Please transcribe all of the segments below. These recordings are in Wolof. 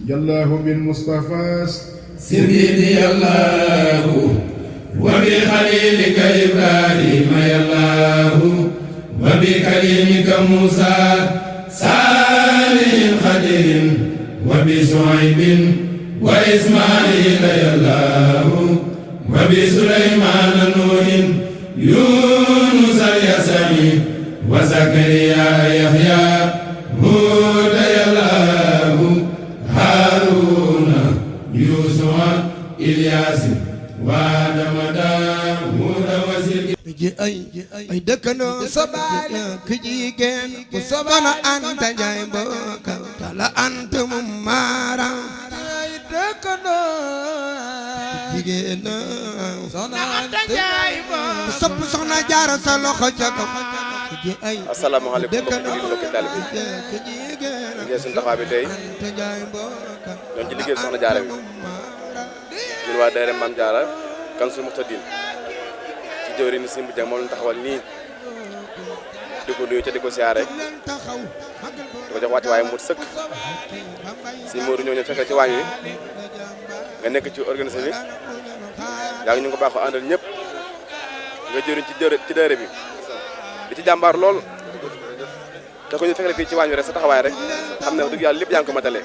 يالله بالمصطفى سيدي الله وبخليلك إبراهيم يالله وبكليمك موسى صالح خدير وبشعيب وإسماعيل يالله وبسليمان نوح يونس اليسعي وزكريا يحيى هود يالله هارون يوسف إلياس وآدم داود وزير ay dëkkandoo sobaale ku jigéen ku soxna Anta Njaay mbokk tala Anta mu maara ay dëkkandoo jigéen soxna Anta Njaay mbokk sopp soxna Jaara sa loxo ca kaw asalaamaaleykum mbokki taalibe bi liggéey suñu taxawaay bi tey ñoom ci liggéey soxna Jaara bi ñun waa daayira Maam Jaara Kanzul Muhtadin ci jëwri ni Simbu Jang moom lañu taxawal nii di ko nuyu ca di ko siyaare di ko jox wàcc waaye mu sëkk si Moodu ñoo ñëw fekk ci waañ wi nga nekk ci organisé bi yaa ngi ñu ko baaxoo àndal ñëpp nga jëriñ ci daayira bi di ci jàmbaar lool te ko ñu fekk fii ci waañ wi rek sa taxawaay rek xam ne wax dëgg yàlla lépp yaa ngi ko matale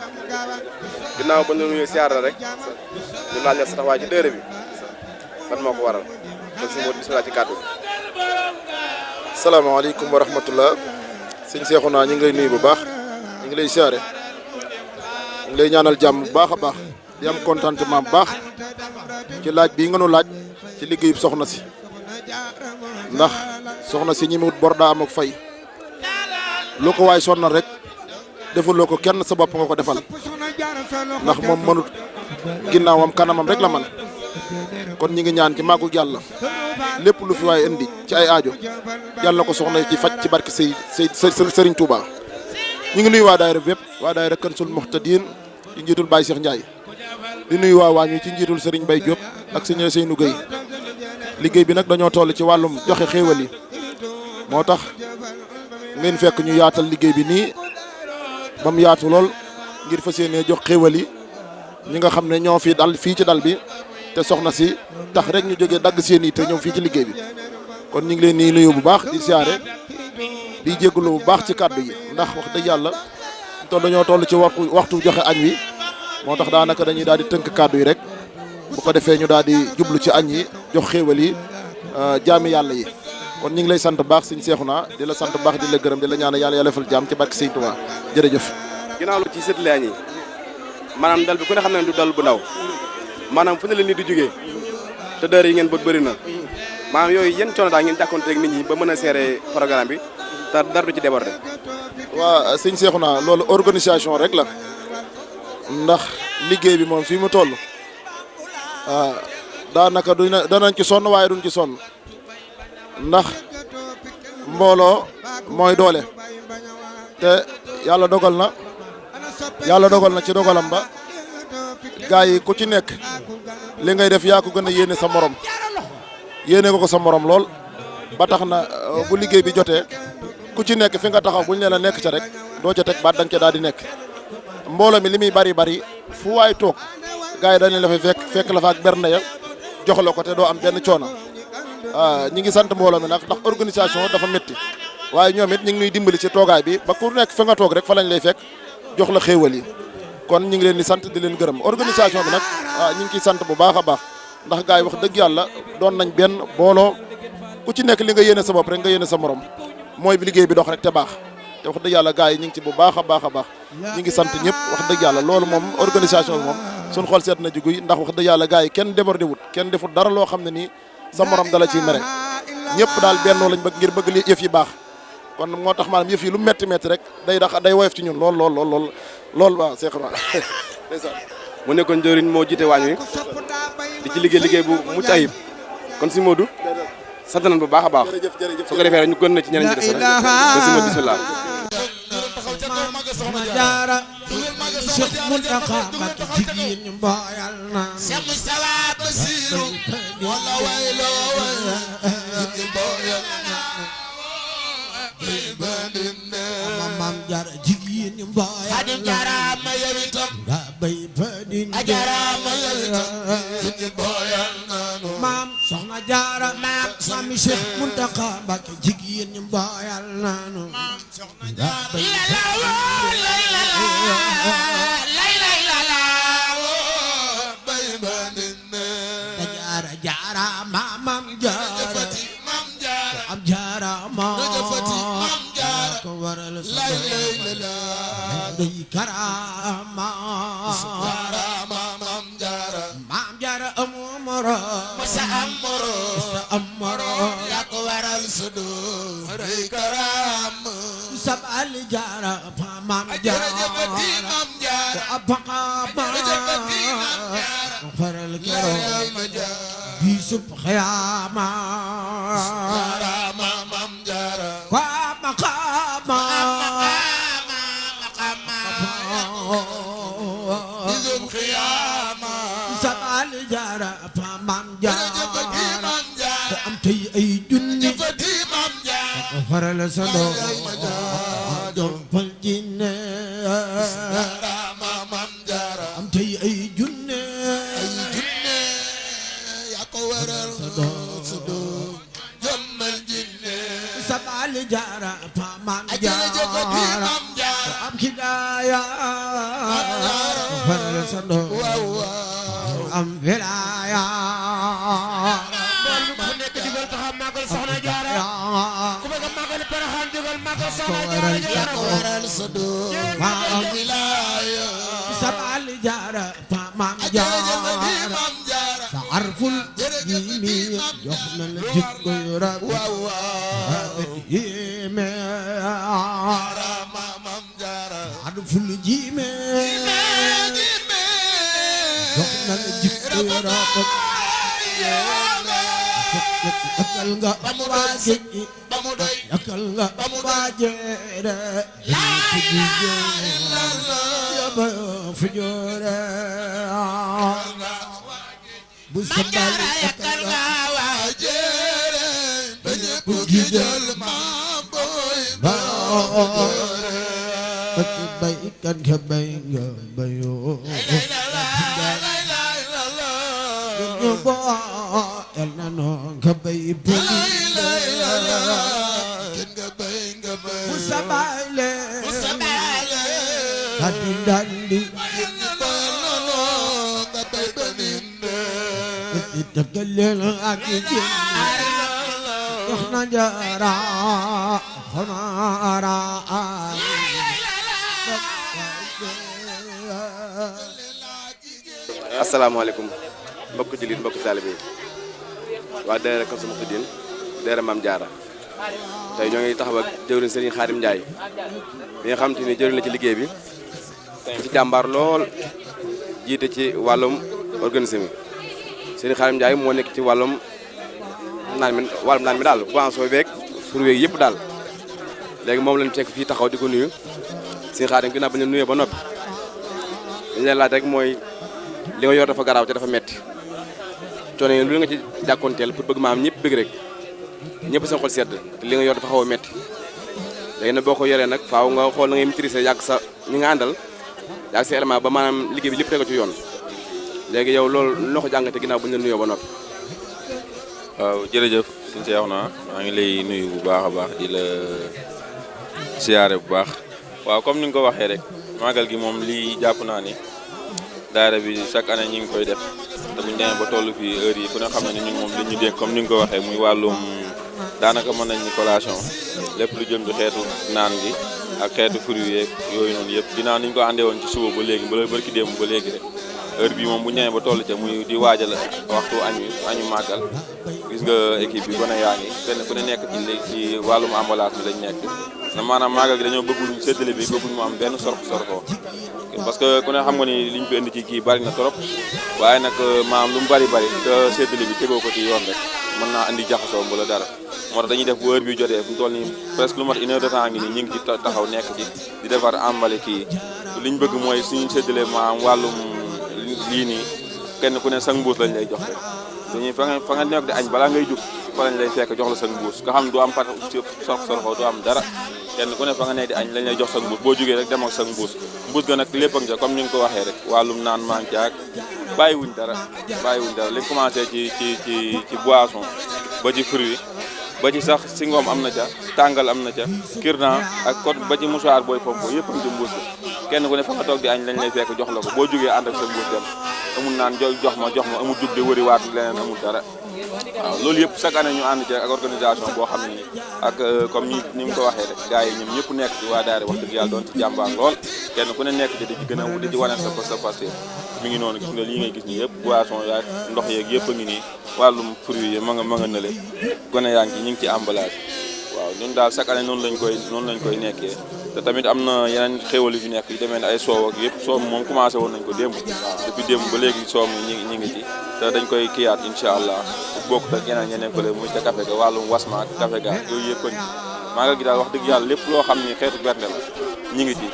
ginnaaw ba ñu nuyoo siyaar la rek ñu laaj la sa taxawaay ci daayira bi ban moo ko waral kon si Moodu bismillah ci kàddu bi. salaamaaleykum wa rahmatullah sëñ Seexuna ñu ngi lay nuyu bu baax ñu ngi lay siyaare ñu ngi lay ñaanal jàmm bu baax a baax di am contentement bu baax ci laaj bii nga nu laaj ci liggéeyub soxna si ndax soxna si ñi mu wut bor daa am ak fay lu ko waay sonnal rek defuloo ko kenn sa bopp nga ko defal ndax moom mënut ginnaawam kanamam rek la man kon ñi ngi ñaan ci màggu yàlla lépp lu fi waaye indi ci ay aajo yàlla na ko soxna ci faj ci barke Sëriñ Touba ñu ngi nuyu waa daayira bépp waa daayira Kanzul Muhtadin ci njiitul Baye Cheikh Ndiaye di nuyu waa waañ wi ci njiitul Serigne Baye Diop ak Serigne Seynou Gueye liggéey bi nag dañoo toll ci wàllum joxe xéewal yi moo tax ngeen fekk ñu yaatal liggéey bi nii ba mu yaatu lool ngir fas yéenee jox xéewal yi ñi nga xam ne ñoo fi dal fii ci dal bi te soxna si tax rek ñu jógee dagg seen yi te ñëw fii ci liggéey bi kon ñu ngi leen nii nuyu bu baax di siyaare di jégalu bu baax ci kàddu yi ndax wax dëgg yàlla dañoo toll ci waxtu joxe añ wi moo tax daanaka dañuy daal di tënk kàddu yi rek bu ko defee ñu daal di jublu ci añ yi jox xéewal yi jaami yàlla yi kon ñu ngi lay sant baax sëñ Seexuna di la sant baax di la gërëm di la ñaan yàlla defal jàmm ci barke Sëñ Tuubaa jërëjëf. ginnaaw lu ci seetlee añ yi maanaam dal bi ku ne xam ne du dal bu ndaw maanaam fu ne la nit di jógee te dër yi ngeen bëgg bëri na maanaam yooyu yéen coono daal ngeen jàkkoonteeg nit ñi ba mën a seere programme bi te dara du ci déborder. waa sëñ Seexuna loolu organisation rek la ndax liggéey bi moom fii mu toll daanaka danañ ci sonn waaye duñ ci sonn ndax mbooloo mooy doole te yàlla dogal na ci dogalam ba gaa yi ku ci nekk li ngay def yaa ko gën a yéene sa morom yéene ko sa morom lool ba tax na bu liggéey bi jotee ku ci nekk fi nga taxaw buñ leen a nekk ca rek doo ca teg baat da nga ca daal di nekk mbooloo mi li muy bari fu waay toog gaa yi dañ la fay fekk la fa ak bernde ya jox la ko te doo am benn coono ñi ngi sant mbooloo mi nag ndax organisation dafa métti waaye ñoom it ñu ngi ñuy dimbali ci toogaay bi ba ku nekk fa nga toog rek fa lañ lay fekk jox la xéewal yi kon ñu ngi leen di sant di leen gërëm organisation bi nag ñu ngi ciy sant bu baax a baax ndax gars yi wax dëgg yàlla doon nañ benn booloo ku ci nekk li nga yéene sa bopp rek nga yéene sa morom mooy bi liggéey bi dox rek te baax te wax dëgg yàlla gars yi ñu ngi ci bu baax a baax a baax ñu ngi sant ñëpp wax dëgg yàlla loolu moom organisation bi moom suñ xool seet na juguy ndax wax dëgg yàlla gars yi kenn débordé wut kenn defut dara loo xam ne nii sa morom dala ciy mere ñëpp daal bennoo lañ bëgg ngir bëgg li yëf yi baax kon moo tax maanaam yëf yi lu metti metti rek day woyof ci ñun lool waaw Cheikh Ibrahima mu nekkoon njëriñ moo jiite waañ wi di ci liggéey bu mucc ayib kon si Modou sant nañ bu baax a baax su ko defee rek ñu gën na ci ñeneen ñi des rek kon si Modou bismillah Jaara Cheikh Mountakha Mbacké jigéen ñu mboyal na Cheikh Moustapha Bassirou wala waylo ñu mboyal na Maam Jaara jigéen ñu mboyal na bay fa din ajarama ñu boyal nanu maam soxna jaara maam Cheikh Muntaxa Mbàkke jigéen ñi boyal nanu jaara maam jaara am jaara maam jaara ko waral sa day karama maam jaara amu moro sa amoro ya ko waral sa do day karama sabal jaara fa maam jaara ko abaka faral kero bisub xiyama maam jaara kwa maqama bisub xiyama sabal jaara fa maam jaara ko am tey ay junni maam jaara ko faral sa doom fal jinne maam jaara am tey ay junne ya ko waral sa doom jommal jinne sabal jaara fa maam jërëjëfati jaara maam jaara am hidaaya faral sa doom am wilaaya ku nekk digal taxaw magal soxna jaara ku bëgg a magal Porokhane digal magal soxna jaara ya ko waral sa doom am wilaaya sabal jaara fa maam jaara maam jaara sa arful yimi jox na la jikko yu rafet yéeme maam jaara arful jime jox na la jikko yu rafet yakal nga waa géej ba mu doy yakal nga waa jeere yaba fu joore bu sabal yakal nga waa jeere ba ñëpp gi jël maam boy ba baykat nga bay nga bayoo ñu boo el na noo nga bay pëli bu sabayle dandi dandi itagalel ak jinn dox na jaara xonara asalaamaaleykum mbokk jullit mbokk taalibe waa daayira Kanzu Muxtadin daayira Maam Jaara tey ñoo ngi taxaw ak jëwriñ Serigne Khadim Ndiaye bi nga xam te ni jëwriñ la ci liggéey bi ci jàmbaar lool jiite ci wàllum organisme bi Serigne Khadim Ndiaye moo nekk ci wàllum naan mi daal boisson beeg pour weeg yëpp daal léegi moom lañ fekk fii taxaw di ko nuyu Serigne Khadim ginnaaw ba ñu nuyoo ba noppi dañu leen laaj rek mooy li nga yor dafa garaaw te dafa metti coono yi lu nga ci jàkkoonteel pour bëgg maam ñëpp bëgg rek ñëpp seen xol sedd te li nga yor dafa xaw a metti léegi nag boo ko yoree nag faaw nga xool na ngay maîtriser yàgg sa ñi nga àndal yàgg sa élément ba maanaam liggéey bi lépp tegu ci yoon léegi yow loolu loo ko jàngate ginnaaw bu ñu la nuyoo ba noppi. waaw jërëjëf suñu seex naa maa ngi lay nuyu bu baax a baax di la siyaare bu baax waaw comme ni nga ko waxee rek màggal gi moom lii jàpp naa ni daara bi chaque année ñi ngi koy def te buñu demee ba toll fii heure yi ku ne xam ne ni ñun moom li ñu dénk comme ni nga ko waxee muy wàllum daanaka mën nañ ni collation lépp lu jëm ci xeetu naan gi ak xeetu fruits yeeg yooyu noonu yëpp ginnaaw ni ñu ko àndee woon ci suba ba léegi ba barki démb ba léegi rek heure bi moom bu ñu demee ba toll ca muy di waajal waxtu añu màggal gis nga équipe bi gone yaa ngi kenn ku ne nekk ci wàllum emballage bi lañ nekk na maanaam màggal gi dañoo bëgguñ séddale bi bëgguñ mu am benn sorko parce que ku ne xam nga ni liñ fi indi ci kii bari na trop waaye nag maam lu mu bari te séddale bi tegoo ko ci yoon rek mën naa andi jaxasoo mbala dara moo tax dañuy def bu heure bi jotee fu mu toll nii presque lu mat une heure de temps ngi nii ñu ngi ci taxaw nekk ci di defar emballé kii liñ bëgg mooy suñu séddale maam wàllum lii nii kenn ku ne sang mbuus lañ lay jox rek dañuy fa nga nekk di añ balaa ngay jug fa lañ lay fekk jox la sa mbuus nga xam du am pat sorxo du am dara kenn ku ne fa nga ne di añ lañ lay jox sa mbuus boo jógee rek dem ak sa mbuus ga nag lépp ak ja comme ni nga ko waxee rek wàllum naan maa ngi caag bàyyiwuñ dara li commencé ci boisson ba ci fruit ba ci sax si ngoom am na ca tàngal am na ca kirna ak code ba ci mouchoir booy pompo yëpp am ci mbuus kenn ku ne fa nga toog di añ lañ lay fekk jox la ko boo jógee ànd ak sa mbuus dem amul naan jox ma amul jug de wëri waat leneen amul dara waaw loolu yëpp chaque année ñu ànd ci ak organisation boo xam ne ak comme ni mu ko waxee rek gars yi ñoom ñëpp nekk ci waa daara wax dëgg yàlla doon ci jàmbaar lool kenn ku ne nekk ci di ci gën a di ci wane sa passé mi ngi noonu gis nga lii ngay gis nii yëpp boisson yaag ndox yeeg yëpp a ngi nii wàllum fruit yi ma nga nële gone yaa ngi ñu ngi ci emballage waaw ñun daal chaque année noonu lañ koy nekkee te tamit am na yeneen xéwal yu fi nekk yu demee ne ay soow ak yëpp soow moom commencé woon nañ ko démb waaw depuis démb ba léegi soow mi ñi ngi ci te dañ koy kiyaat incha allah bokk ak yeneen ñeneen ko le muy te café ga wàllum wasma ak café ga yooyu yëpp maagal gi daal wax dëgg yàlla lépp loo xam ni xeetu bernde la ñi ngi ci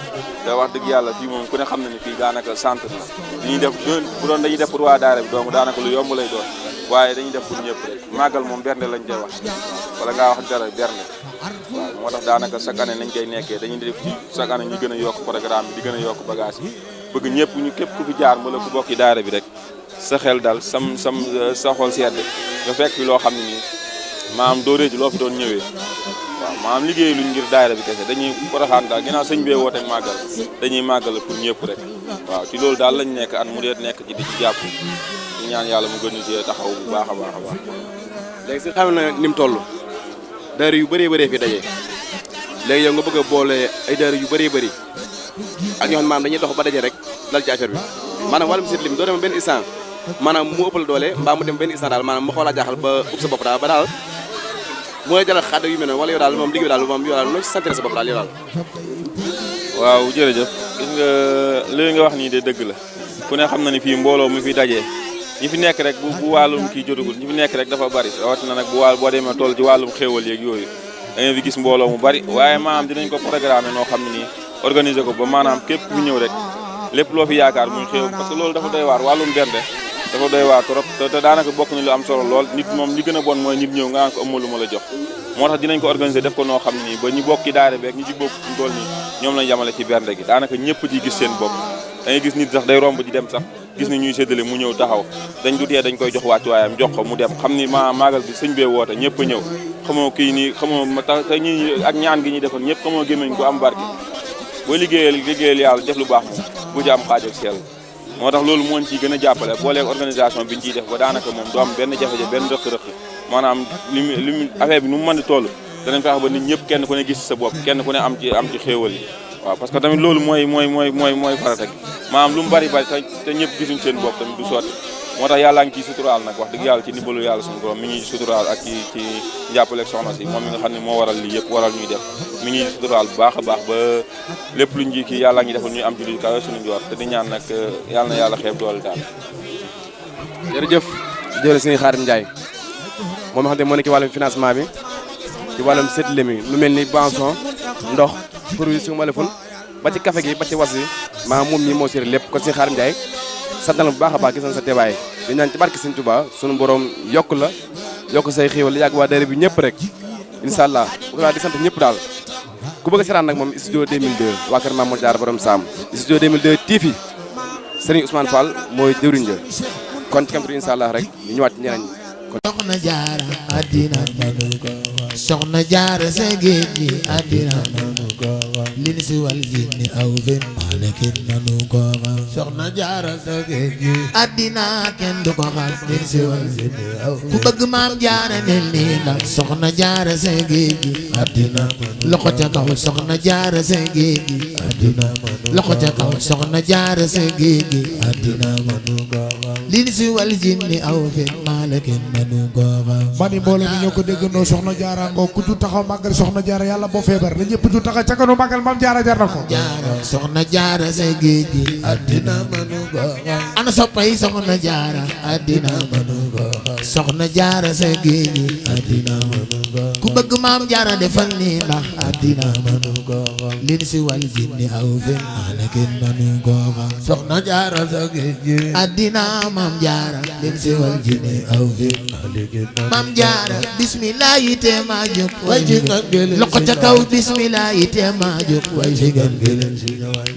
te wax dëgg yàlla fii moom ku ne xam na ni fii daanaka centre la dañuy def bu doon dañuy def pour waa daara bi doomu daanaka lu yomb lay doon waaye dañuy def pour ñëpp rek maagal moom bernde lañ koy wax wala ngaa wax dara bernde waaw moo tax daanaka chaque année nañ koy nekkee dañuy def ci chaque année ñu gën a yokk programme bi di gën a yokk bagage yi bëgg ñëpp ñu képp ku fi jaar wala ku bokki daara bi rek sa xel dal sa xol sedd nga fekk fi loo xam ne nii maanaam doo réccu loo fi doon ñëwee waaw maanaam liggéey luñ ngir daayira bi kese dañuy Porokhane daal ginnaaw sëñ bee woote ak màggal dañuy màggal pour ñëpp rek waaw ci loolu daal lañ nekk at mu dee nekk ci di ci jàpp di ñaan yàlla mu gën ñu cee taxaw bu baax a baax a baax. léegi si xam na ni mu toll daayira yu bëree fi daje léegi yow nga bëgg a boole ay daayira yu bëree bëri ak ñoo xam maanaam dañuy dox ba daje rek dal ci affaire bi maanaam wàllum seet lim doo dem benn instant maanaam mu ëppal doole mbaa mu dem benn instant daal maanaam mu xoolaa jaaxal ba ub sa bopp daal ba daal moo lay jaral xadd yu mel noonu wala yow daal moom liggéey daal moom yow daal loo ci sentir sa bopp daal yow daal. waaw jërëjëf gis nga li nga wax nii de dëgg la ku ne xam na ni fii mbooloo mu fi dajee ñi fi nekk rek bu wàllum kii jotagul ñi fi nekk rek dafa bari rawatina nag boo demee toll ci wàllum xéewal yeeg yooyu da nga fi gis mbooloo mu bari waaye maanaam dinañ ko programmer noo xam ne nii organiser ko ba maanaam képp ku ñëw rek lépp loo fi yaakaar muy xéew parce que loolu dafa doy waar wàllum bernde dafa doy waar trop te daanaka bokk na lu am solo lool nit moom li gën a bon mooy nit ñëw nga naan ko ëmma lu ma la jox moo tax dinañ ko organiser def ko noo xam nii ba ñu bokk ci daara beeg ñi ci bokk ci tool nii ñoom lañ yamale ci bernde gi daanaka ñëpp di gis seen bopp da ngay gis nit sax day romb di dem sax gis ni ñuy séddale mu ñëw taxaw dañ du tee dañ koy jox wàccuwaayam jox ko mu dem xam ni maagal bi sëñ bee woote ñëpp a ñëw xamoo kii nii xamoo tax te ñi ak ñaan gi ñuy defal ñëpp xamoo gémmiñ ko am barke boo liggéeyal yàlla def lu baax moom bu ci am xaaj ak seel moo tax loolu moo ñu ciy gën a jàppale booleeg organisation bi ñu ciy def ba daanaka moom du am benn jafe-jafe benn rëq-rëq maanaam li affaire bi nu mu mën di toll danañ fexe ba nit ñëpp kenn ku ne gis sa bopp kenn ku ne am ci xéewal yi waaw parce que tamit loolu mooy farata gi maanaam lu mu bari te ñëpp gisuñ seen bopp tamit du sotti moo tax yàllaa ngi ciy suturaal nag wax dëgg yàlla ci ndimbalu yàlla suñu borom mi ngi suturaal ak ci njàppaleeg soxna si moom mi nga xam ne moo waral lii yëpp waral ñuy def mi ngi suturaal bu baax a baax ba lépp luñ ji kii yàllaa ngi defal ñuy am julli kawe suñu njoor te di ñaan nag yàlla na yàlla xeeb doole daal. jërëjëf jërëjëf sëñ Xaadim Ndiaye moom xam ne moo nekk ci wàllum financement bi ci wàllum séddale mi lu mel ni boisson ndox produit su ma leful ba ci café gi ba ci was bi maanaam moom mii moo séddale lépp kon sëñ Xaadim Ndiaye sant na bu baax a baax gis nañ sa teewaay di ñaan ci barke Sëñ Tuubaa sunu borom yokk la yokk say xéewal li yàgg waa daara bi ñëpp rek incha allah bu ko di sant ñëpp daal ku bëgg a seetaan nag moom studio 2002 waa kër Mamour Diarra borom Sam studio 2002 TV Serigne Ousmane Fall mooy jëwriñ ja kon ci kam incha allah rek ñu ñëwaat ci ñeneen ñi soxna jaara addina nanu ko soxna jaara sa géej gi addina nanu ko lin si wal jinni aw fen malekin nanu ko soxna jaara sa géej gi addina kenn du ko xam lin si wal jinni aw ku bëgg maam jaara mel nii la soxna jaara sa géej gi addina loxo ca kaw soxna jaara sa géej gi addina loxo ca kaw soxna jaara sa géej gi addina nanu ko lin si wal jinni aw fen malekin mani mbooloo mi ñoo ko déggandoo soxna jaara ngoo ku ju taxaw màggal soxna jaara yàlla boo feebar la ñëpp ju taxaw ca kanu màggal maam jaara jar na ko jaara soxna jaara sa géej gi addina mënu ko ana soppay soxna jaara addina mënu ko soxna jaara sa géej gi addina mënu ko ku bëgg maam jaara defal ni ndax àddina mënu ko xam lin si wal jinni aw fen malakin mënu ko xam soxna jaara sa géej gi àddina maam jaara lin si wal jinni aw fen malakin maam jaara bismillah yi te ma jóg way si gan gëlën loxo ca kaw bismillah yi te ma jóg way si gan gëlën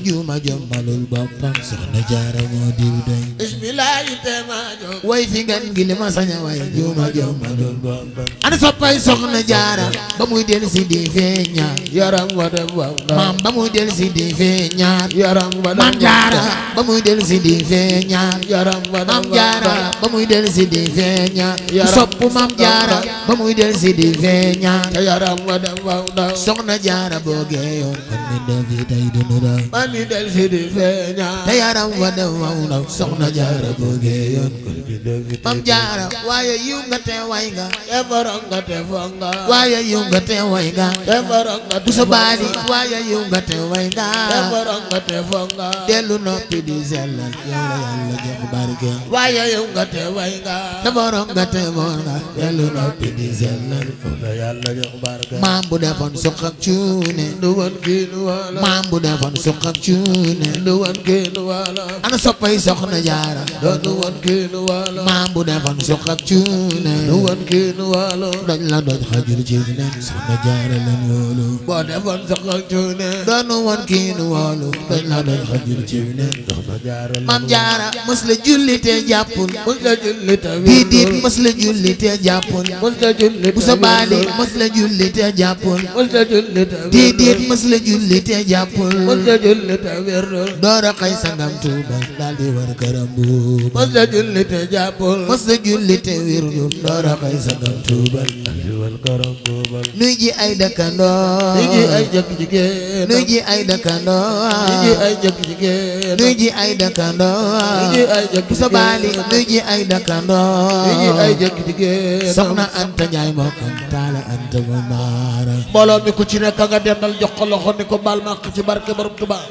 juuma jommalul boppam soxna jaara moo diw doy bismillah yi te ma jóg way fi gan gi li ma saña way juuma jommalul boppam ana soppay soxna jaara ba muy del si di feeñaat yaram wa dem waaw maam ba muy del si di feeñaat yaram wa dem maam jaara ba muy del si di feeñaat yaram wa dem maam jaara ba muy del si di feeñaat sopp maam jaara ba muy del si di feeñaat yaram wa dem waaw soxna jaara boo geeyoon kon mi del si tey dunu daw ba muy del si di feeñaat te yaram wa dem waaw soxna jaara boo geeyoon kon mi del si maam jaara waaye yiw nga te way nga te borom nga te fonga waaye yiw nga te way nga te borom nga bu sa baali waaye yiw nga te way nga te borom nga te fonga dellu noppi di sellal yow la yàlla jox barke waaye yiw nga te way nga te borom nga te fonga dellu noppi di sellal yow la yàlla jox barke maam bu defoon suq ak cuune du woon kii nu wala maam bu defoon suq ak cuune du woon kii nu wala ana soppay soxna jaara du woon kii nu wala maam bu defoon suq ak cuune du woon kii nu wala dañ la doon xajul ci nen soxna jaara leen wóolu boo defoon suq ak cuune doonu woon kii nu wóolu dañ la doon xajul ci nen soxna jaara maam jaara mës la julli te jàppul mës la julli te bii diit mës la julli te jàppul mës la julli bu sa baali mës la julli te jàppul mës la julli te bii diit mës la julli te jàppul mës la julli te wérdul doora xay sangam tuubal daal di war këram buubal mës la julli te jàppul mës la julli te wérdul doora xay sangam tuubal daal di war këram buubal nuy ji ay dëkkandoo nuy ji ay jëkk jigéen nuy ji ay dëkkandoo nuy ji ay jëkk jigéen nuy ji ay dëkkandoo nuy ji ay jëkk sa baali nuy ji ay dëkkandoo nuy ji ay jëkk jigéen soxna Anta Njaay mokkam taala Anta mu maara mbooloo mi ku ci nekk nga dendal jox ko loxo ni ko baal ma ci barke borom Tuubaa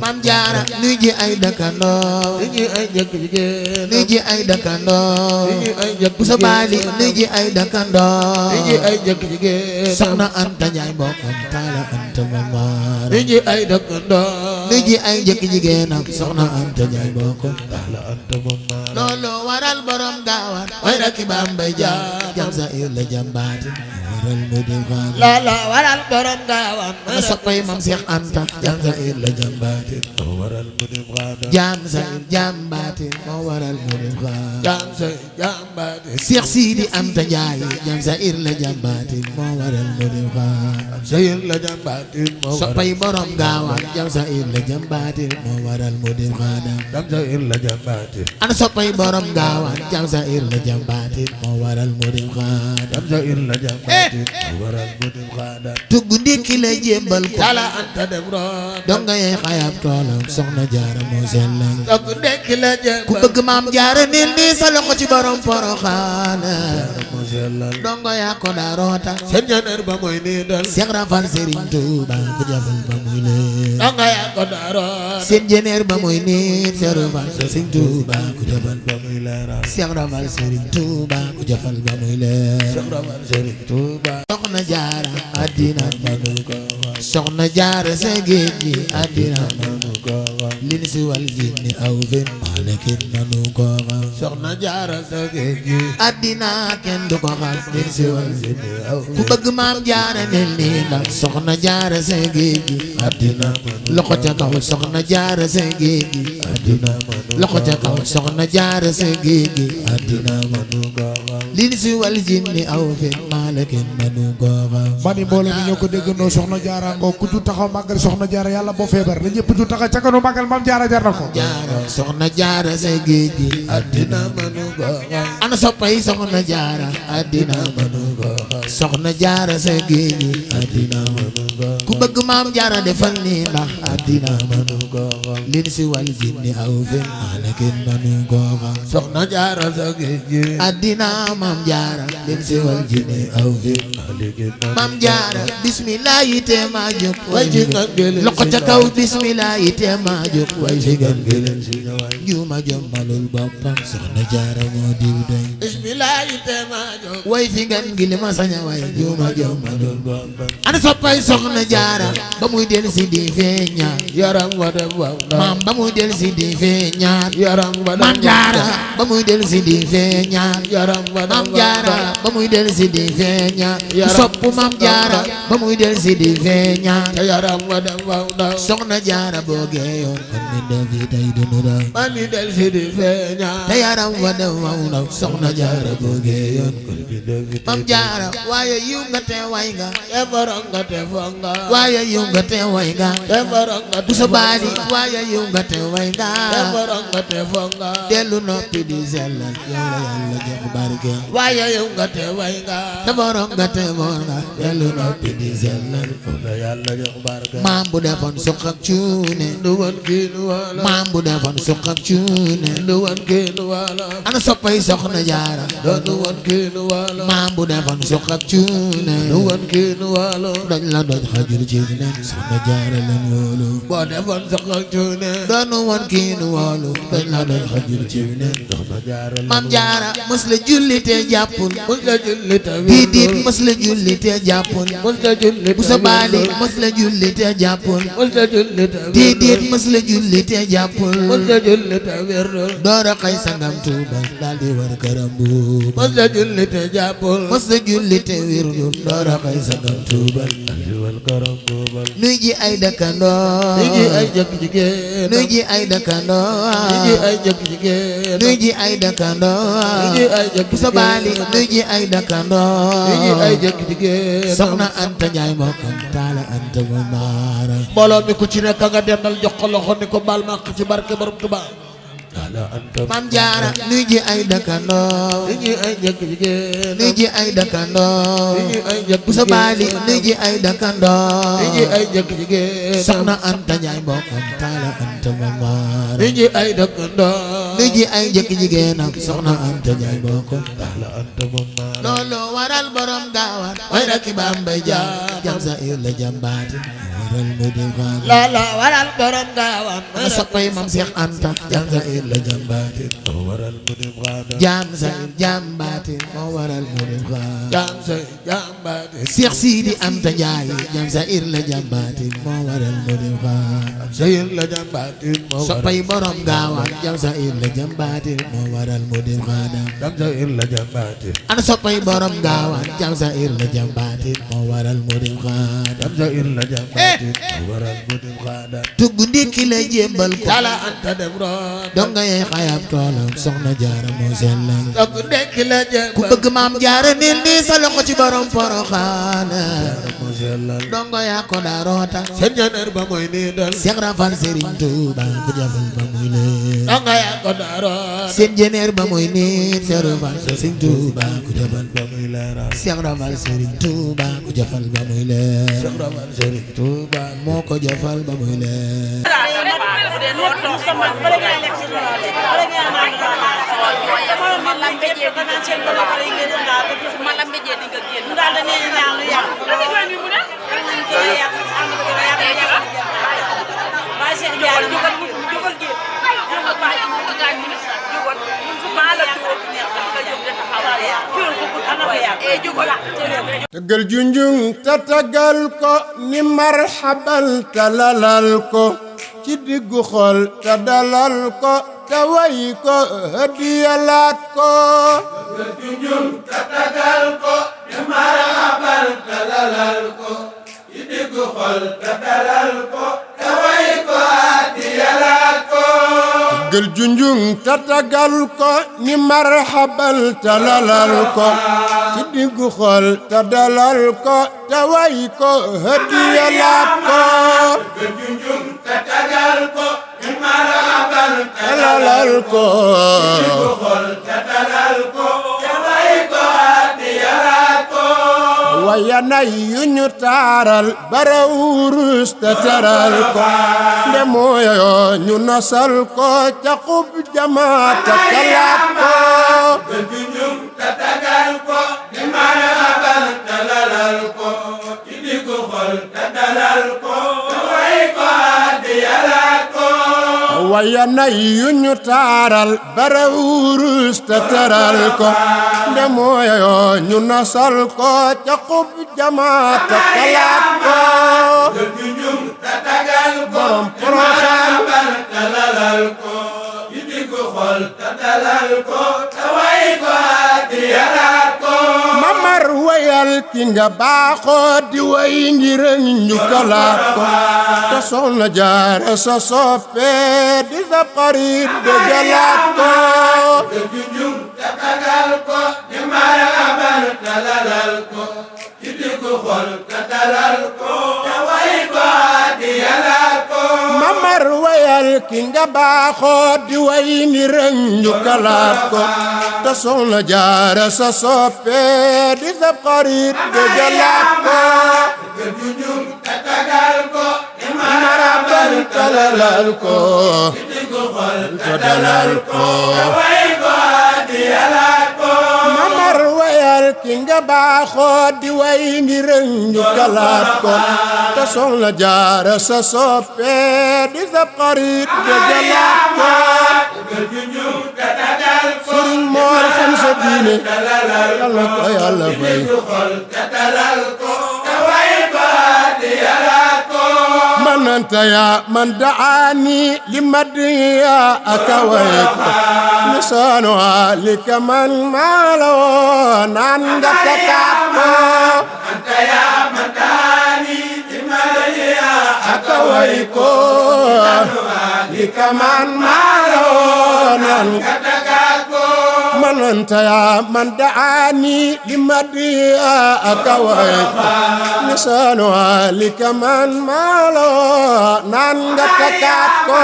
maam jaara nuy ji ay dëkkandoo nuy ji ay jëkk jigéen nuy ji ay dëkkandoo nuy ji ay jëkk bu sa baali nuy ji ay dëkkandoo nuy ji ay jëkk jigéen soxna Anta Njaay bokkam taala Anta ma maara nuy ji ay dëkkandoo nuy ji ay jëkk jigéenam soxna Anta Njaay bokkam taala Anta ma maara loolu waral borom gaawaan way rakki Bambey jam sa il la jambaati waral mu di xaar loolu waral borom gaawaan ma soppay mam Seex Anta jam sa il la jambaati moo waral mu di xaar jam sa il jambaati moo waral mu di xaar jam sa il jambaati Seex Sidi Anta Njaay jam sa il la jambaati moo waral mu di xaar jam sa il la jambaati moo soppay borom gaawaan jam sa il la jambaati moo waral mu di xaar jam sa il la jambaati ana soppay borom gaawaan jam sa il la jambaati moo waral mu di xaar jam sa il la jambaati moo waral mu di xaar tugg ndikki la jébbal ko Talla Anta dem root donga yey xayab toolam soxna jaara moo sellal tugg ndikki la jébbal ku bëgg maam jaara nil nii sa loxo ci borom Poroxaana moo sellal donga yaa ko daa roota seen ñaneer ba mooy nii dal Seex Rafal Sëriñ Tuuba ku jafal ba muy lee donga yaa ko daa roota seen jeneer ba mooy nii Seex Rafal Sëriñ Tuuba ku jafal ba muy lee Seex Rafal Sëriñ Tuuba ku jafal ba muy lee Seex Rafal Sëriñ Tuuba soxna jaara àddina manu ko soxna jaara sa géej gi àddina manu ko lin si wal jinni aw fen malakin manu ko soxna jaara sa géej gi àddina kenn du ko xam lin si wal jinni aw ku bëgg maam jaara nel nii la soxna jaara sa géej gi àddina loxo ca kaw soxna jaara sa géej gi àddina loxo ca kaw soxna jaara sa géej gi àddina manu ko lin si wal jinni aw fen malakin manu ko mani mbooloo mi ñoo ko déggandoo soxna jaara ngoo ku ju taxaw màggal soxna jaara yàlla boo feebar la ñëpp ju taxaw ca kanu màggal maam jaara jar na ko jaara soxna jaara sa géej gi àddina manu ko ana soppay soxna jaara àddina manu ko soxna jaara sa géej gi àddina manu ko ku bëgg maam jaara defal nii ndax àddina manu ko lin si wal jinni jinni aw fen maana kenn manu ko xam soxna jaara sa géej gi addina mam jaara lim siwal jinni aw fen maana kenn mam jaara bismillah yite ma jóg way ci ngel loxo ca kaw bismillah yite ma jóg way ci ngel juma jommalul boppam soxna jaara moo diw day bismillah yite ma jóg way fi ngeen gi li ma saña way juma jommalul boppam ana soppay soxna jaara ba muy del si di feeña yaram wa dem waaw maam ba muy del si di feeña yaram wa dem maam jaara ba muy del si di feeña yaram wa dem maam jaara ba muy del si di feeña sopp maam jaara ba muy del si di feeña yaram wa dem waaw soxna jaara boo geeyoon kon mi def fi tey dunu da ba muy del si di feeña te yaram wa dem waaw soxna jaara boo geeyoon kon mi def fi maam jaara waaye yiw nga te way nga ebaron nga te fonga waaye yiw nga te way nga ebaron nga du sa baali waaye yiw nga te way nga ebaron nga te fonga dellu noppi di sellal yow la yàlla jox barke waaye yiw nga te way nga ebaron nga te fonga dellu noppi di sellal yow la yàlla jox barke maam bu defoon suq ak cuune du woon kiinu wala maam bu defoon suq ak cuune du woon kiinu wala ana soppay soxna jaara du woon kiinu wala maam bu defoon suq ak cuune du woon kiinu wala dañ la doj xajul ci nen soxna jaara leen wóolu boo defoon suq ak cuune doonu woon kiinu wóolu dañ la doj xajul ci nen soxna jaara maam jaara mës la jullite jàppul mës la jullite diit mës la jullite jàppul mës la jullite bu sa baali mës la jullite jàppul mës la jullite diit mës la jullite jàppul mës la jullite wérdul doora xay sangam tuubal daal di war këram buuba mës la jullite jàppul mës la jullite wérdul doora xay sangam tuubal daal di war këram buubal nuy ji ay dëkkandoo nuy ji ay jëkk jigéen nuy ji ay dëkkandoo nuy ji ay jëkk jigéen nuy ji ay dëkkandoo nuy ji ay jëkk bu sa baali nuy ji ay dëkkandoo nuy ji ay jëkk jigéen soxna Anta Njaay mokkam taala Anta ma maara mbooloo mi ku ci nekk nga dendal jox ko loxo ni ko baal ma ci barke borom Tuubaa maam jaara nuy ji ay dëkkandoo nuy ji ay jëkk jigéen nuy ji ay dëkkandoo nuy ji ay jëkk bu sa baali nuy ji ay dëkkandoo nuy ji ay jëkk jigéen soxna Anta Njaay mbokkam taala Anta ma maara nuy ji ay dëkkandoo nuy ji ay jëkk jigéenam soxna Anta Njaay mbokkam taala Anta ma maara loolu waral borom gaawaan way rakki Bamba jam sa ir la jambaati waral mu di xaar loolu waral borom gaawaan ma soppay mam Seex Anta jam sa ir la jambaati moo waral mu di xaar jam sa ir jambaati moo waral mu di xaar jam sa ir jambaati Seex Sidi Anta Njaay jam sa ir la jambaati moo waral mu di xaar jam sa ir la jambaati moo soppay borom gaawaan jam sa ir la jambaati moo waral mu di xaar jam sa ir la jambaati ana soppay borom gaawaan jam sa ir la jambaati moo waral mu di xaar jam sa ir la jambaati moo waral mu di xaar tugg ndikki la jébbal ko Talla Anta dem roon donga yey xayab toolam soxna jaara moo sellal tugg ndikki la jébbal ku bëgg maam jaara nil ni sa loxo ci borom Poroxaana moo sellal donga yaa ko daa roota seen ñaneer ba mooy nii dal Seex Rafal Sëriñ Tuuba ku jafal ba muy lee donga yaa ko daa roota seen jeneer ba mooy nii Seex Rafal Sëriñ Tuuba ku jafal ba muy leeral Seex Rafal Sëriñ Tuuba ku jafal ba muy leeral Seex Rafal Sëriñ Tuuba moo ko jafal ba muy leeral tëggal junjung te taggal ko ni marxabal te lalal ko ci diggu xol te dalal ko te way ko hadiyalaat ko tëggal junjung te taggal ko ni marxabal te lalal ko ci diggu xol te dalal ko te way ko hadiyalaat ko tëggal junjung te taggal ko ni marxabal te lalal ko ci diggu xol te dalal ko te way ko hadiyalaat ko tëggal junjung te taggal ko ni marxabal te lalal ko ci diggu xol te dalal ko te way ko hadiyalaat ko wayanay yu ñu taaral bara wurus te teral ko nde mooyo ñu nasal ko ca xub jamaata kalaat ko dëgg ñum te tagal ko di marabal te lalal ko ci diggu xol te dalal ko te way ko di yalaat ko wayanay yu ñu taaral bara wurus te teral ko nde mooyo ñu nasal ko ca xub jamaata kalaat ko dëgg ñum te tagal ko borom Poroxaan te lalal ko ci diggu xol te dalal ko te way ko di yalaat ko mamar wayal ki nga baaxoo di way ngir ñu kalaat ko te Soxna Jaara sa soppe di sa xarit dëggalaat ko dëgg ñum te tagal ko di marabal te lalal ko ci diggu xol te dalal ko te way ko di yalaat ko mamar wayal ki nga baaxoo di way ngir ñu kalaat ko te Soxna Jaara sa soppe di sa xarit dëggalaat ko dëgg ñum te tagal ko di marabal te lalal ko ci diggu xol te dalal ko te way ko di yalaat ko mamar wayal ki nga baaxoo di way ngir ñu kalaat ko te Soxna Jaara sa soppe di sa xarit dëggalaat ko dëgg ñum te tagal ko Sëriñ Moor xam sa diine yàlla ko yàlla fay xol te dalal ko te way ko di yalaat ko man anta ya man daani li madiya akaway ko lisaanu alika man maalo naan nga takaat ko anta ya man daani li madiya akaway ko lika man maalo naan nga takaat ko man anta ya man daani li madiya akaway ko lisaanu alika man maalo naan nga takaat ko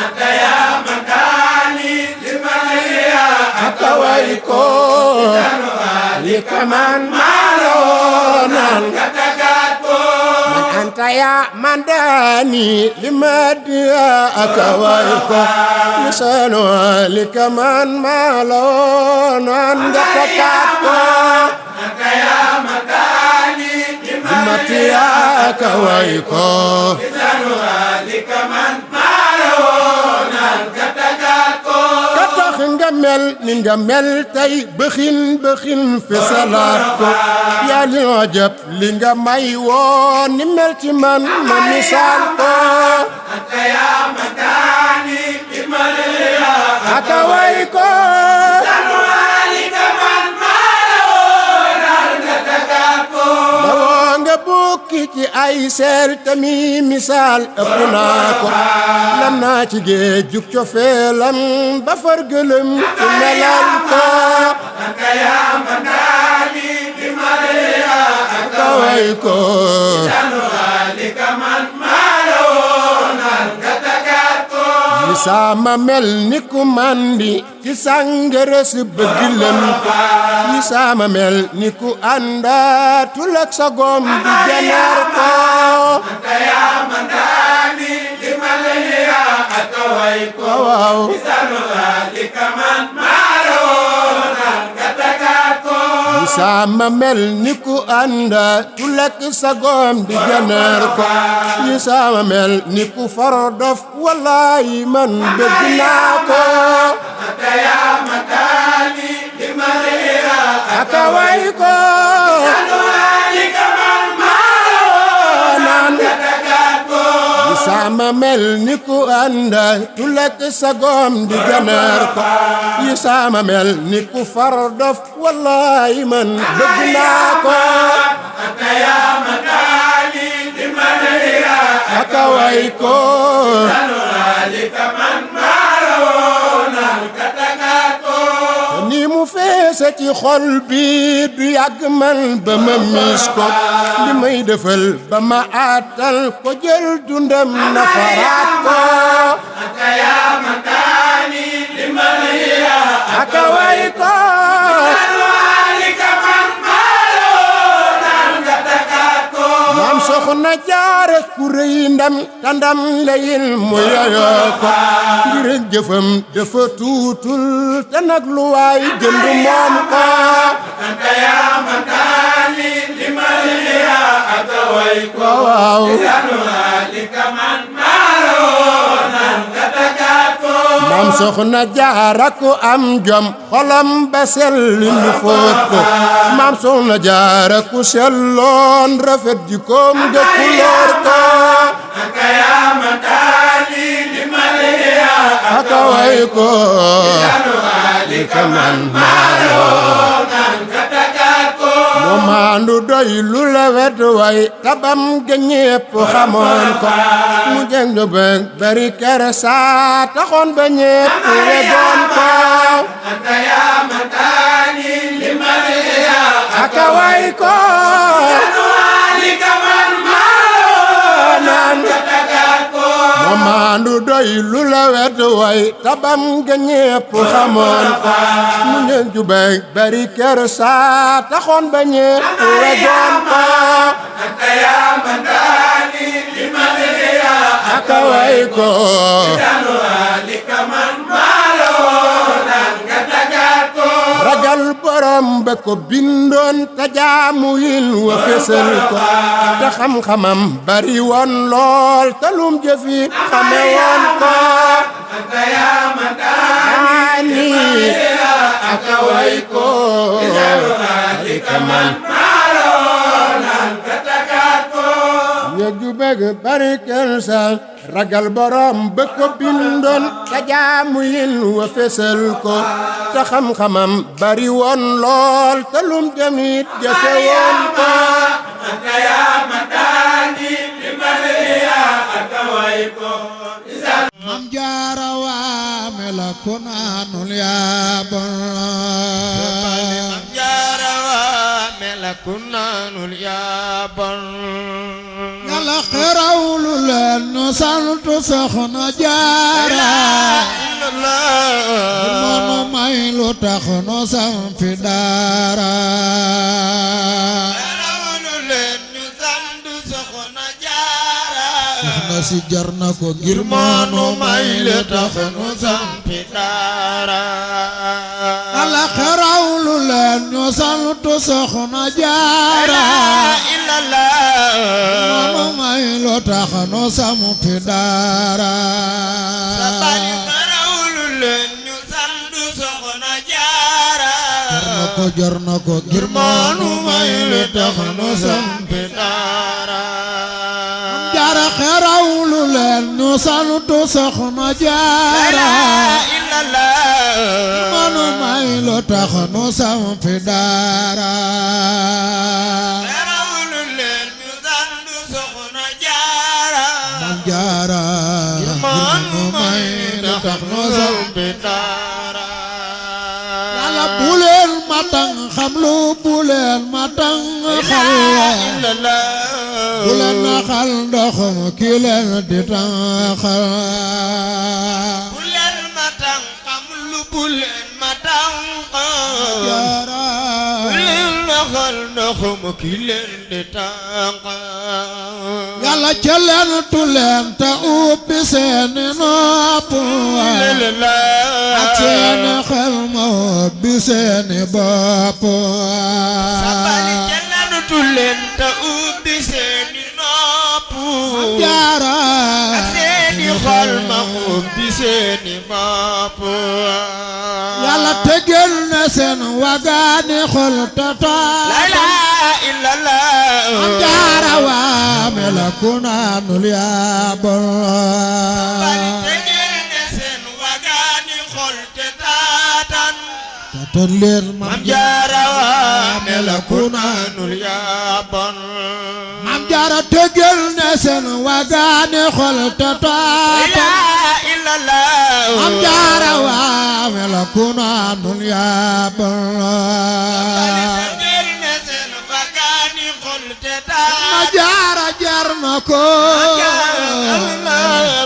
anta ya man daani li madiya akaway ko lika man maalo naan nga takaat ko anta ya man daani li madiya akaway ko lisaanu alika man maalo naan nga takaat ko anta ya man daani li madiya akaway ko lisaanu alika man maalo naan nga takaat ko ka tax nga mel ni nga mel tey bëxin bëxin fesalaat ko yaa li ajab li nga may woon ni mel ci man ma misaal ko anta ya man daani li madiya akaway ko lisaanu alika man maalo naan nga takaat ko dawoo nga bukki ci ay seel tami misaal ëpp naa ko lam naa ci géej jug cofeelam ba far gëlëm ci melal ko anta ya man daani li madiya akaway ko lisaanu alika man maalo naan nga takaat ko ci sama mel ni ku mandi ci sàngara si bëgg lëm ko ci sama mel ni ku àndaatul ak sa goom di janar ko anta ya man daani li madiya akaway ko waaw lisaanu alika man maalo naan nga takaat ko ci sama mel ni ku àndaatul ak sa goom di janar ko ci sama mel ni ku far dof wallaay man bëgg naa ko anta ya man daani li madiya akaway ko lisaanu alika man maalo naan nga takaat ko ci sama mel ni ku àndaatul ak sa goom di janar ko ci sama mel ni ku far dof wallaay man bëgg naa ko anta ya man daani li madiya akaway ko lisaanu alika man maalo naan nga takaat ko ni mu feese ci xol bi du yàgg man ba ma miis ko li may defal ba ma àttal ko jël dundam nafaraat ko anta ya man daani li madiya akaway ko lisaanu alika man maalo soxna jaara ku rëy ndam te ndam layil mu yeyoo ko ngir jëfam dafa tuutul te nag lu waay jënd moom ko anta yaa mataani li maliya akaway ko waaw sanu alika man maaronan nga tagaat ko maam soxna jaara ku am jom xolam ba sell ñu fóot ko maam soxna jaara ku selloon rafet jikkoom dëkku loor ko anta yaa mataani li maliya akaway ko sanu alika man maaronan nga tagaat ko mu maandu doy lu lewet way tabam ga ñépp xamoon ko mu jeng du bëgg bari kersa taxoon ba ñépp wegoon ko anta yaa mataani li maliya akaway ko sanu alika man maaronan nga tagaat ko mu maandu doy lu lewet way tabam ga ñépp xamoon ko mu jeng du bëgg bari kersa taxoon ba ñépp wegoon ko anta yaa mataani li maliya akaway ko sanu alika man maaronan nga tagaat ko ragal borom ba ko bindoon te jaamu yin wa fesal ko te xam-xamam bari woon lool te lum jëfi xame woon ko anta yaa mataani akaway ko sanu alika man maaronan nga tagaat ko yëg ju bëgg bari kersa ragal borom ba ko bindoon te jaamu yin wa fesal ko te xam-xamam bari woon lool te lum jëmit jëfe woon ko anta yaa mataani li maliya akaway ko Mam Jaara waame la ko naanul yaa bon Mam Jaara waame la ko naanul yaa bon Yàlla xerawlu leen nu santu Soxna Jaara moonu may lu tax nu sampi daara soxna si jar na ko ngir moonu may le tax nu sampi daara ala xerawlu leen ñu santu Soxna Jaara moonu may le tax nu sampi daara xerawlu leen ñu santu Soxna Jaara jar na ko ngir moonu may le tax nu sampi daara Jaara xerawlu leen ñu santu Soxna Jaara manu may lu tax nu sampi daara xerawlu leen ñu santu Soxna Jaara Mam Jaara manu may lu tax nu sampi daara Yàlla bu leen matang xam lu bu leen matang xal bu leen naxal ndoxum ki leen di tànqal bu leen ma tànqam lu bu leen ma tànqal Jaara bu leen naxal ndoxum ki leen di tànqal Yàlla ca leen tu leen te ubbi seeni nopp ak seeni xel ma ubbi seeni bopp leen te ubbi seeni nopp Jaara ak seeni xol ma ubbi seeni bopp Yàlla tegel na seen wagaani xol te taatan la ilaha illallah Jaara waame la ku naanul yaa bon tegel na seen wagaani xol te taatan ton leen Mam Jaara waame la ku naanul yaa bon Mam Jaara tegel na seen wagaani xol te taatan Mam Jaara waame la ku naanul yaa bon tegel na seen wagaani xol te taatan Ma Jaara jar na ko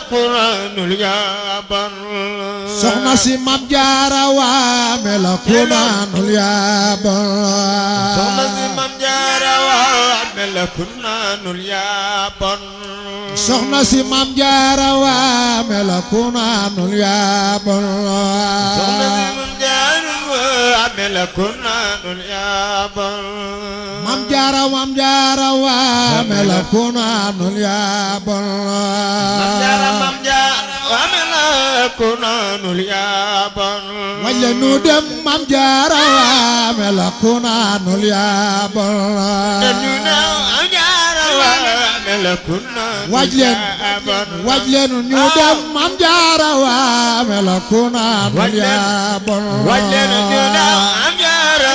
Quraanul yaa bon soxna si Mam Jaara waame la ku naanul yaa bon soxna si Mam Jaara waame melakun naanul yaa bon soxna si Maam Jaara waame la ku naanul yaa bon soxna si Maam Jaara waame la ku naanul yaa bon Maam Jaara waame la ku naanul yaa bon Maam Jaara waame la ku naanul yaa bon walla nu dem Maam Jaara waame la ku naanul yaa bon waj leen ñu dem Maam Jaara waame la ku naanul yaa bon waj leen ñu dem Maam Jaara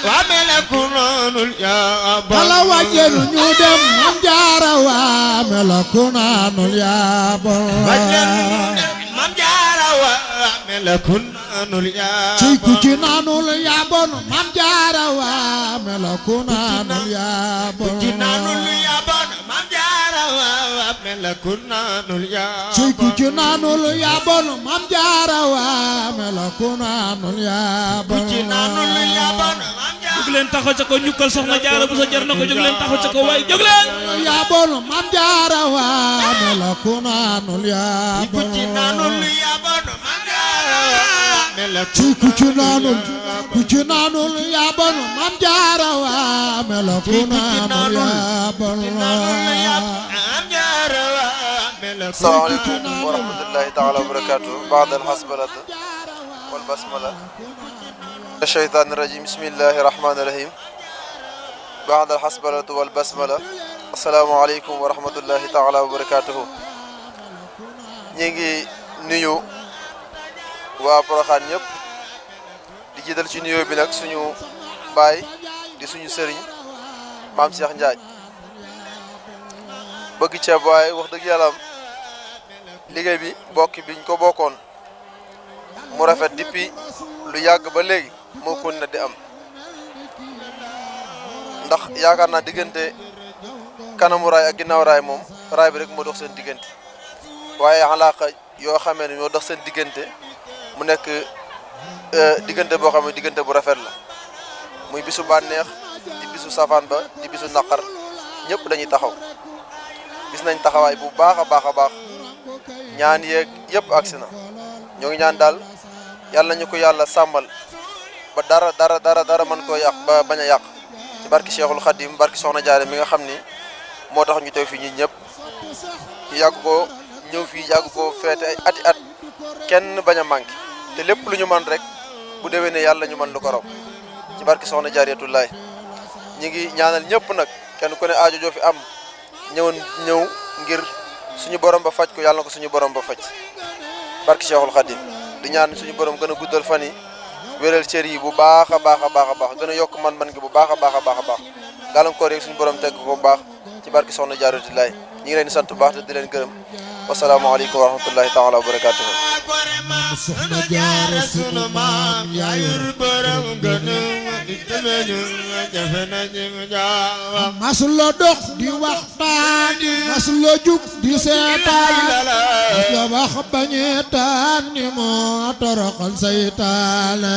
waame la ku naanul yaa bon wala waj leen ñu dem Maam Jaara waame la ku naanul yaa bon waj leen ñu dem Maam Jaara waame la ku naanul yaa bon ci ku ci naanul yaa bon Maam Jaara waame la ku naanul yaa bon ci naanul yaa bon Maam Jaara waame la ku naanul yaa ci ku ci naanul yaa bon Maam Jaara waame la ku naanul yaa bon ci naanul yaa bon jóg leen taxaw ca ko ñukkal soxna Jaara bu sa jar na ko jóg leen taxaw ca ko waay jóg leen yaa bon Maam Jaara waame la ku naanul yaa bon ci naanul yaa bon Maam Jaara waame la ci ku ci naanul yaa bon Maam Jaara waame la ku naanul yaa bon asalaamaaleykum wa rahmatullahi taala wa barakaatu baada alxasbalata walbasmala الشيطان الرجيم بسم الله الرحمن الرحيم بعد الحسبلة والبسملة السلام عليكم ورحمة الله تعالى وبركاته نيجي نيو وبرخان يب di jiital ci nuyoo bi nag suñu baay di suñu sëriñ maam Cheikh Ndiaye bëgg ceeb waaye wax dëgg yàlla liggéey bi bokk biñ ko bokkoon mu rafet depuis lu yàgg ba léegi moo kon na di am ndax yaakaar naa diggante kanamu raay ak ginnaaw raay moom raay bi rek moo dox seen diggante waaye xalaaka yoo xamee ne ñoo dox seen diggante mu nekk diggante boo xam ne diggante bu rafet la muy bisu bànneex di bisu safaan ba di bisu naqar ñëpp dañuy taxaw gis nañ taxawaay bu baax a baax a baax ñaan yeeg yëpp agsi na ñoo ngi ñaan daal yàlla ñu ko yàlla sàmmal ba dara mën koo yàq ba bañ a yàq ci barki Cheikhul Khadim barki Soxna Jaara mi nga xam ni moo tax ñu teew fii ñun ñëpp ñu yàgg koo ñëw fii yàgg koo feete ay ati at kenn bañ a manqué te lépp lu ñu mën rek bu déwénee yàlla ñu mën lu ko raw ci barki Soxna Jaaratullaay ñi ngi ñaanal ñëpp nag kenn ku ne aajo joo fi am ñëw ngir suñu borom ba faj ko yàlla na ko suñu borom ba faj barki Cheikhul Khadim di ñaan suñu borom gën a guddal fan yi wéral cër yi bu baax a baax gën a yokk man gi bu baax a baax gàllankoor yeeg suñu borom teg ko bu baax ci barki Soxna Jaaratullaay ñi ngi leen di sant bu baax te di leen gërëm wasalaamaaleykum wa rahmatullahi taala wa barakatuhu Soxna Jaara sunu maam yaa yor borom gënu masula dox di waxtaan masula jug di seetaan masula wax bañeetaan ni moo toroxal saytaane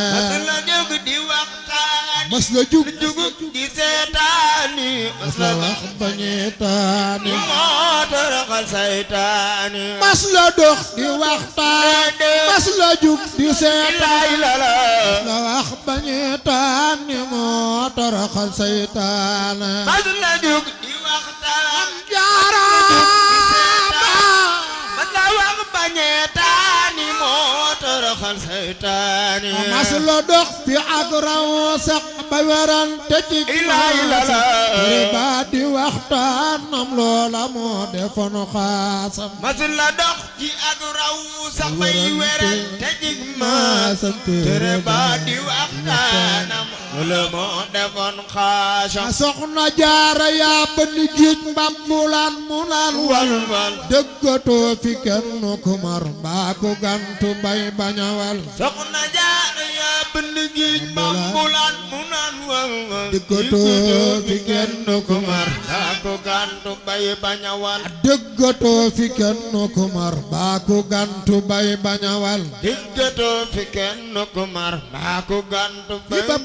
masula jug di seetaani masula wax bañeetaan ni moo toroxal saytaane masula dox di waxtaan masula jug di seetaan masula wax bañeetaan ni moo toroxal saytaane masula jug di waxtaan Jaara masula wax bañeetaan ni moo toroxal saytaane masula dox fi ak raw sax ba werante ci riba di waxtaanam loola moo defoon xaasam masula dox ci ak raw sax bay werante ci maasam riba di waxtaanam loola moo defoon xaasam Soxna Jaara yaa bënn géej mbambulaan mu naan wal dëggatoo fi kenn ku mar mbaa ku gantu bay bañawal Soxna Jaara yaa bënn géej mbambulaan mu naan wal dëggatoo fi kenn ku mar mbaa ku gantu bay bañawal dëggatoo fi kenn ku mar mbaa ku gantu bay bañawal dëggatoo fi kenn ku mar mbaa ku gantu bay ba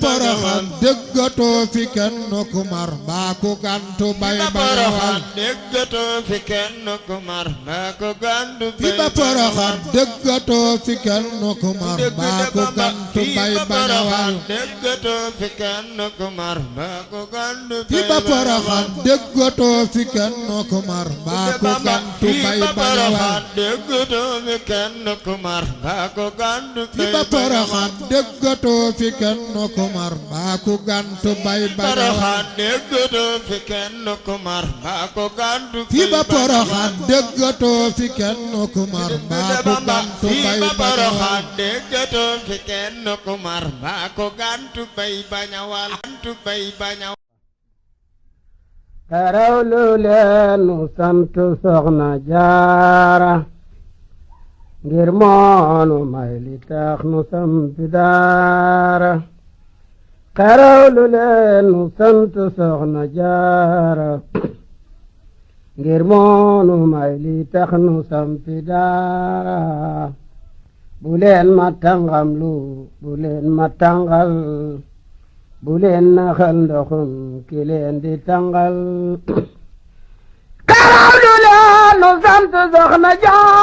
Poroxaan déggatoo fi kenn ku mar mbaa ku gantu bay bañawal déggatoo fi kenn ku mar mbaa ku gantu fi ba Poroxaan déggatoo fi kenn ku mar mbaa ku gantu bay bañawal déggatoo fi kenn ku mar mbaa ku gantu fi ba Poroxaan déggatoo fi kenn ku mar mbaa ku gantu bay bañawal déggatoo fi kenn ku mar mbaa ku gantu fi ba Poroxaan déggatoo fi kenn ku mar mbaa ku gantu bay bañawal déggatoo fi kenn ku mar mbaa ku gantu fi ba Poroxaan déggatoo fi kenn ku mar mbaa ku gantu bay bañawal déggatoo fi kenn ku mar mbaa ku gantu bay bañawal tarawlu leen nu sant Soxna Jaara ngir moonu may li tax nu sampi daara tarawlu leen nu sant Soxna Jaara ngir moonu may li tax nu sampi daara bu leen ma tàngam lu bu leen ma tàngal bu leen naxal ndoxum ki leen di tàngal tarawlu leen nu sant Soxna Jaara